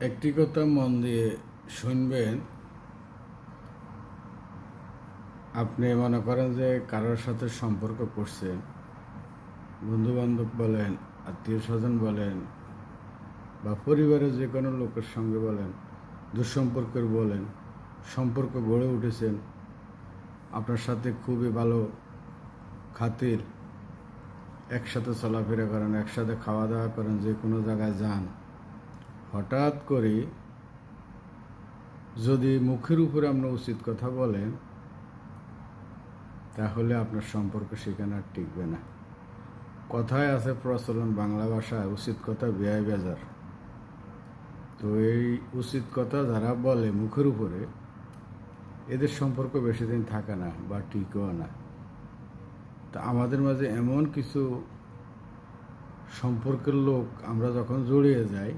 একটি কথা মন দিয়ে শুনবেন। আপনি মনে করেন যে কারোর সাথে সম্পর্ক করছেন, বন্ধুবান্ধব বলেন, আত্মীয় স্বজন বলেন, বা পরিবারের যে কোনো লোকের সঙ্গে বলেন, দুঃসম্পর্কের বলেন, সম্পর্ক গড়ে উঠেছেন, আপনার সাথে খুবই ভালো খাতির, একসাথে চলাফেরা করেন, একসাথে খাওয়া দাওয়া করেন, যে কোনো জায়গায় যান। হঠাৎ করে যদি মুখের উপরে আপনি উচিত কথা বলেন, তাহলে আপনার সম্পর্ক সেখানে আর টিকবে না। কথায় আছে প্রচলন বাংলা ভাষায়, উচিত কথা বেয়াই বেজার। তো এই উচিত কথা যারা বলে মুখের উপরে, এদের সম্পর্ক বেশি দিন থাকে না বা টিকেও না। তা আমাদের মাঝে এমন কিছু সম্পর্কের লোক আমরা যখন জড়িয়ে যাই,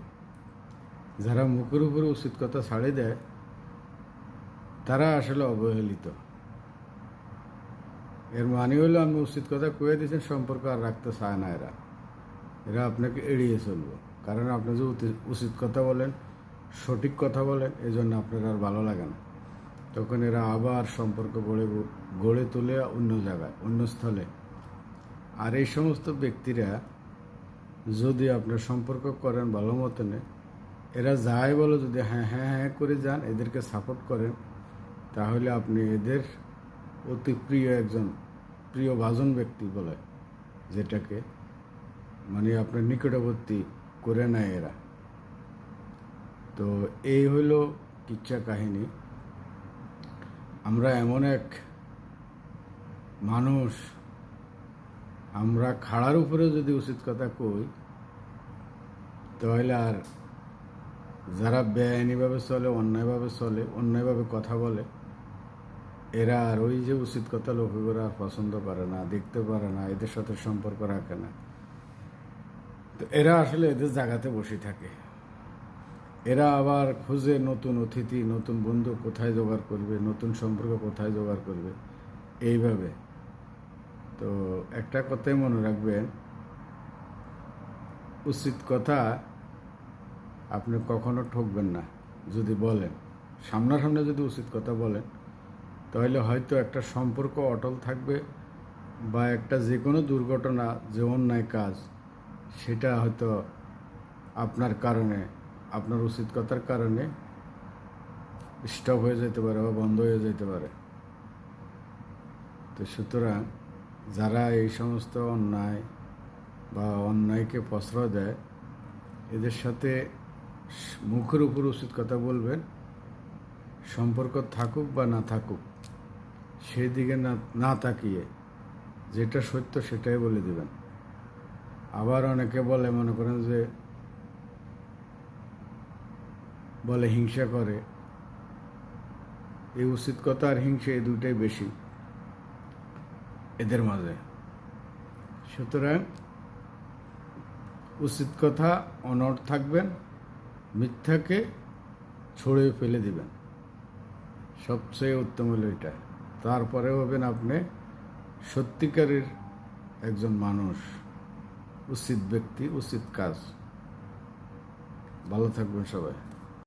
যারা মুখের উপরে উচিত কথা ছাড়ে দেয়, তারা আসলে অবহেলিত। এর মানে হলো আপনি উচিত কথা কয়ে দিয়েছেন, সম্পর্ক আর রাখতে চায় না। এরা আপনাকে এড়িয়ে চলবে, কারণ আপনি যে উচিত কথা বলেন, সঠিক কথা বলেন, এই জন্য আপনার আর ভালো লাগে না। তখন এরা আবার সম্পর্ক গড়ে তোলে অন্য জায়গায়, অন্য স্থলে। আর এই সমস্ত ব্যক্তিরা যদি আপনার সম্পর্ক করেন ভালো মতনে, এরা যাই বলো যদি হ্যাঁ হ্যাঁ হ্যাঁ করে যান, এদেরকে সাপোর্ট করেন, তাহলে আপনি এদের অতি প্রিয় একজন প্রিয়ভাজন ব্যক্তি বলে, যেটাকে মানে আপনার নিকটবর্তী করে নেয় এরা। তো এই হইল কিচ্ছা কাহিনী। আমরা এমন এক মানুষ, আমরা খাড়ার উপরে যদি উচিত কথা কই, তাহলে আর যারা বেআইনিভাবে চলে, অন্যায়ভাবে চলে, অন্যায়ভাবে কথা বলে, এরা আর ওই যে উচিত কথা লক্ষ্য করে আর পছন্দ করে না, দেখতে পারে না, এদের সাথে সম্পর্ক রাখে না। তো এরা আসলে এদের জায়গাতে বসে থাকে। এরা আবার খুঁজে নতুন অতিথি, নতুন বন্ধু কোথায় জোগাড় করবে, নতুন সম্পর্ক কোথায় জোগাড় করবে, এইভাবে। তো একটা কথাই মনে রাখবেন, উচিত কথা আপনি কখনো ঠকবেন না। যদি বলেন, সামনাসামনি যদি উচিত কথা বলেন, তাহলে হয়তো একটা সম্পর্ক অটল থাকবে, বা একটা যে কোনো দুর্ঘটনা, যে অন্যায় কাজ, সেটা হয়তো আপনার কারণে, আপনার উচিত কথার কারণে স্টপ হয়ে যেতে পারে বা বন্ধ হয়ে যেতে পারে। তো সুতরাং যারা এই সমস্ত অন্যায় বা অন্যায়কে প্রশ্রয় দেয়, এদের সাথে মুখের উপর উচিত কথা বলবেন। সম্পর্ক থাকুক বা না থাকুক, সেই দিকে না তাকিয়ে যেটা সত্য সেটাই বলে দেবেন। আবার অনেকে বলে, মনে করেন যে বলে হিংসা করে। এই উচিত কথা আর হিংসা, এই দুইটাই বেশি এদের মাঝে। সুতরাং উচিত কথা অনড় থাকবেন, মিথ্যাকে ছড়িয়ে ফেলে দিবেন, সবচেয়ে উত্তম হলো এটা। তারপরে হবেন আপনি সত্যিকারের একজন মানুষ, উচিত ব্যক্তি, উচিত কাজ। ভালো থাকবেন সবাই।